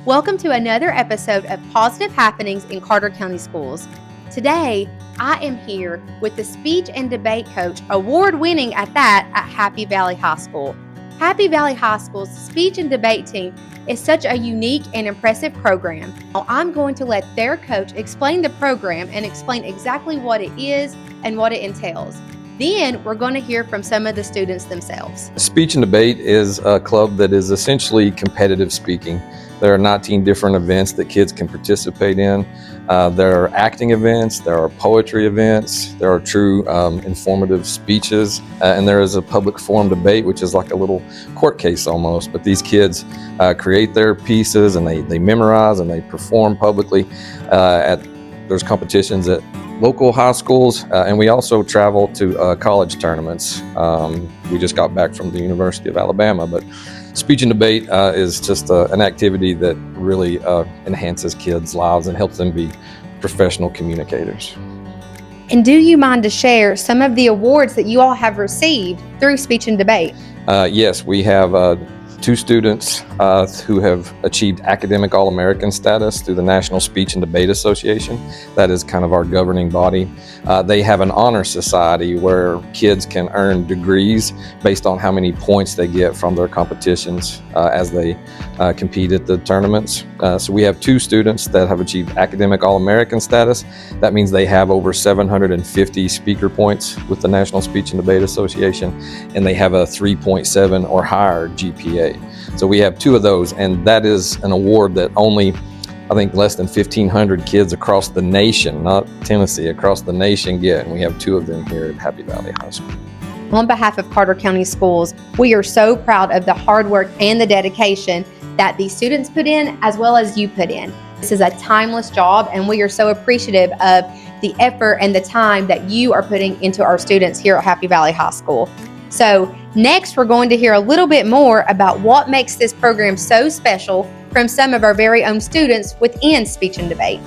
Welcome to another episode of Positive Happenings in Carter County Schools. Today, I am here with the speech and debate coach, award-winning at that, at Happy Valley High School. Happy Valley High School's speech and debate team is such a unique and impressive program. Now, I'm going to let their coach explain the program and explain exactly what it is and what it entails. Then we're going to hear from some of the students themselves. Speech and debate is a club that is essentially competitive speaking. There are 19 different events that kids can participate in. There are acting events, there are poetry events, there are true informative speeches, and there is a public forum debate, which is like a little court case almost. But these kids create their pieces and they memorize and they perform publicly. There's competitions at local high schools, and we also travel to college tournaments. We just got back from the University of Alabama, but speech and debate is just an activity that really enhances kids' lives and helps them be professional communicators. And do you mind to share some of the awards that you all have received through speech and debate? Yes, we have two students who have achieved academic All-American status through the National Speech and Debate Association. That is kind of our governing body. They have an honor society where kids can earn degrees based on how many points they get from their competitions as they compete at the tournaments. So we have two students that have achieved academic All-American status. That means they have over 750 speaker points with the National Speech and Debate Association, and they have a 3.7 or higher GPA. So we have two of those, and that is an award that only, I think, less than 1,500 kids across the nation, not Tennessee, across the nation get, and we have two of them here at Happy Valley High School. On behalf of Carter County Schools, we are so proud of the hard work and the dedication that these students put in, as well as you put in. This is a timeless job, and we are so appreciative of the effort and the time that you are putting into our students here at Happy Valley High School. So next, we're going to hear a little bit more about what makes this program so special from some of our very own students within speech and debate.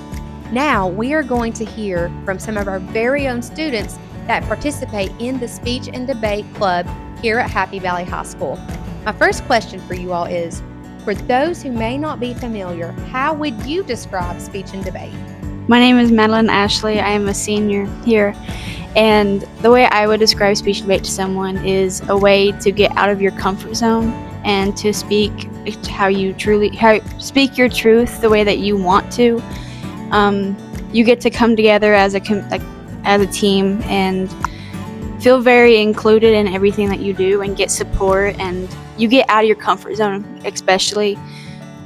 Now, we are going to hear from some of our very own students that participate in the speech and debate club here at Happy Valley High School. My first question for you all is, for those who may not be familiar, how would you describe speech and debate? My name is Madeline Ashley. I am a senior here. And the way I would describe speech and debate to someone is a way to get out of your comfort zone and to speak speak your truth the way that you want to. You get to come together as a team and feel very included in everything that you do and get support, and you get out of your comfort zone, especially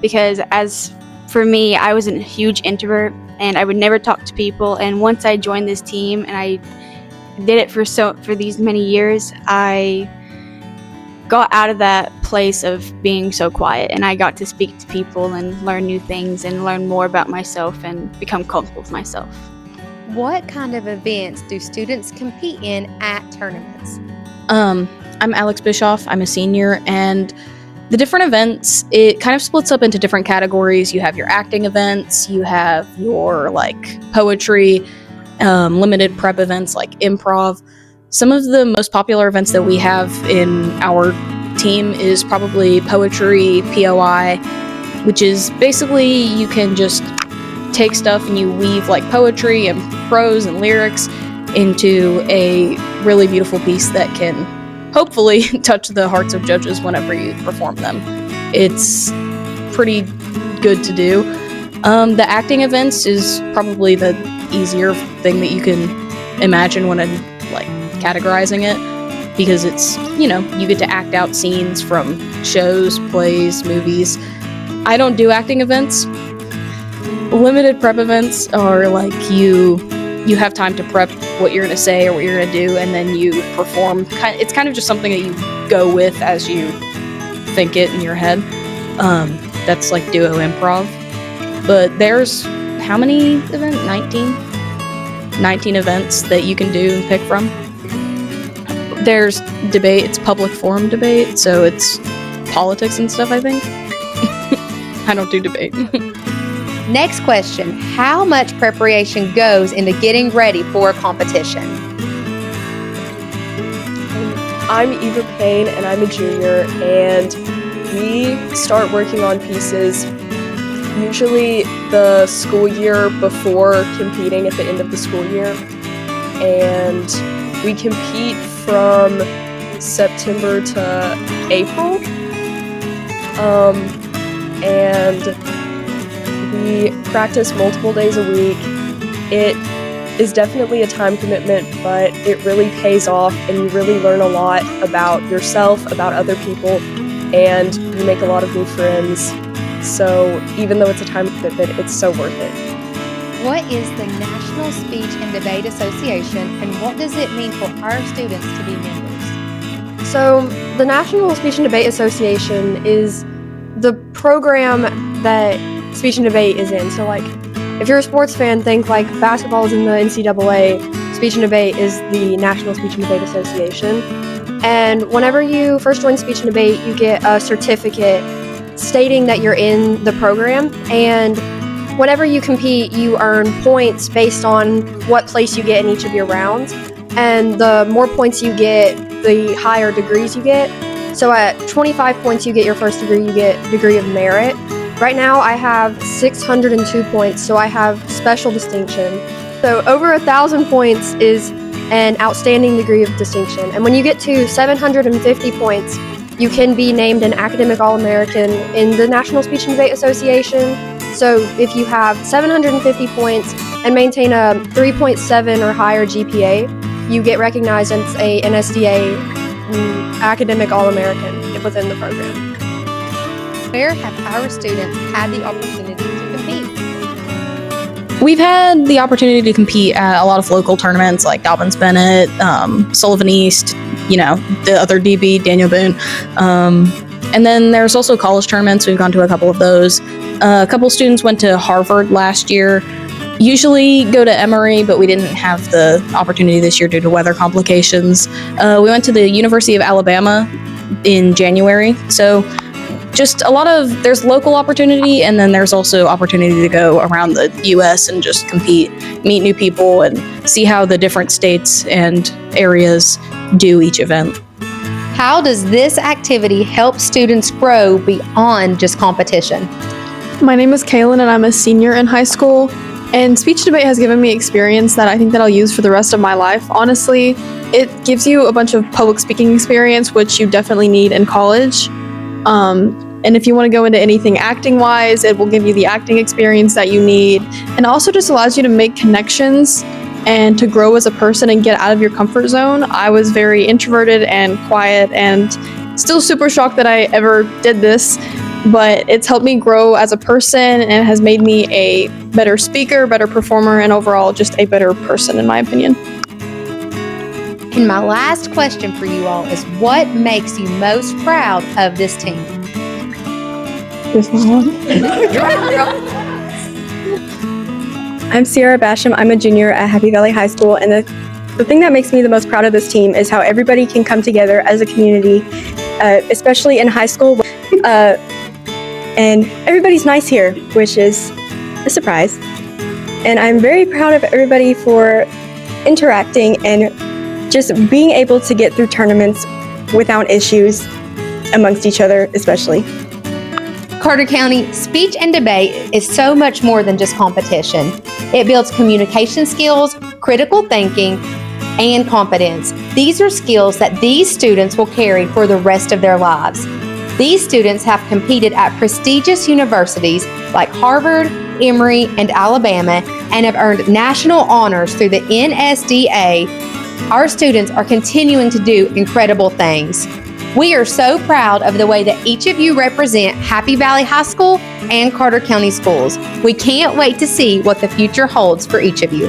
because as for me, I was a huge introvert and I would never talk to people. And once I joined this team and I did it for these many years, I got out of that place of being so quiet, and I got to speak to people and learn new things and learn more about myself and become comfortable with myself. What kind of events do students compete in at tournaments? I'm Alex Bischoff. I'm a senior, and the different events, it kind of splits up into different categories. You have your acting events, you have your poetry, limited prep events like improv. Some of the most popular events that we have in our team is probably poetry, POI, which is basically you can just take stuff and you weave poetry and prose and lyrics into a really beautiful piece that can hopefully touch the hearts of judges whenever you perform them. It's pretty good to do. The acting events is probably the easier thing that you can imagine when I'm categorizing it, because it's, you get to act out scenes from shows, plays, movies. I don't do acting events. Limited prep events are you have time to prep what you're going to say or what you're going to do, and then you perform. It's kind of just something that you go with as you think it in your head. That's like duo improv. But there's how many events? 19 events that you can do and pick from. There's debate. It's public forum debate, so it's politics and stuff, I think. I don't do debate. Next question, how much preparation goes into getting ready for a competition? I'm Eva Payne, and I'm a junior, and we start working on pieces usually the school year before competing at the end of the school year. And we compete from September to April. And we practice multiple days a week. It is definitely a time commitment, but it really pays off, and you really learn a lot about yourself, about other people, and you make a lot of new friends. So even though it's a time commitment, it's so worth it. What is the National Speech and Debate Association, and what does it mean for our students to be members? So the National Speech and Debate Association is the program that speech and debate is in. So like, if you're a sports fan, think like basketball is in the NCAA, speech and debate is the National Speech and Debate Association. And whenever you first join speech and debate, you get a certificate stating that you're in the program. And whenever you compete, you earn points based on what place you get in each of your rounds. And the more points you get, the higher degrees you get. So at 25 points, you get your first degree, you get degree of merit. Right now I have 602 points, so I have special distinction. So over 1,000 points is an outstanding degree of distinction. And when you get to 750 points, you can be named an Academic All-American in the National Speech and Debate Association. So if you have 750 points and maintain a 3.7 or higher GPA, you get recognized as a NSDA Academic All-American within the program. Where have our students had the opportunity to compete? We've had the opportunity to compete at a lot of local tournaments like Dobbins Bennett, Sullivan East, you know, the other DB, Daniel Boone. And then there's also college tournaments. We've gone to a couple of those. A couple students went to Harvard last year. Usually go to Emory, but we didn't have the opportunity this year due to weather complications. We went to the University of Alabama in January. So just a lot of, there's local opportunity, and then there's also opportunity to go around the U.S. and just compete, meet new people, and see how the different states and areas do each event. How does this activity help students grow beyond just competition? My name is Kaylin, and I'm a senior in high school. And speech debate has given me experience that I think that I'll use for the rest of my life. Honestly, it gives you a bunch of public speaking experience, which you definitely need in college. And if you want to go into anything acting wise, it will give you the acting experience that you need. And also just allows you to make connections and to grow as a person and get out of your comfort zone. I was very introverted and quiet and still super shocked that I ever did this, but it's helped me grow as a person and has made me a better speaker, better performer, and overall just a better person in my opinion. And my last question for you all is, what makes you most proud of this team? I'm Sierra Basham. I'm a junior at Happy Valley High School, and the thing that makes me the most proud of this team is how everybody can come together as a community, especially in high school. And everybody's nice here, which is a surprise. And I'm very proud of everybody for interacting and just being able to get through tournaments without issues amongst each other, especially. Carter County, speech and debate is so much more than just competition. It builds communication skills, critical thinking, and confidence. These are skills that these students will carry for the rest of their lives. These students have competed at prestigious universities like Harvard, Emory, and Alabama, and have earned national honors through the NSDA. Our students are continuing to do incredible things. We are so proud of the way that each of you represent Happy Valley High School and Carter County Schools. We can't wait to see what the future holds for each of you.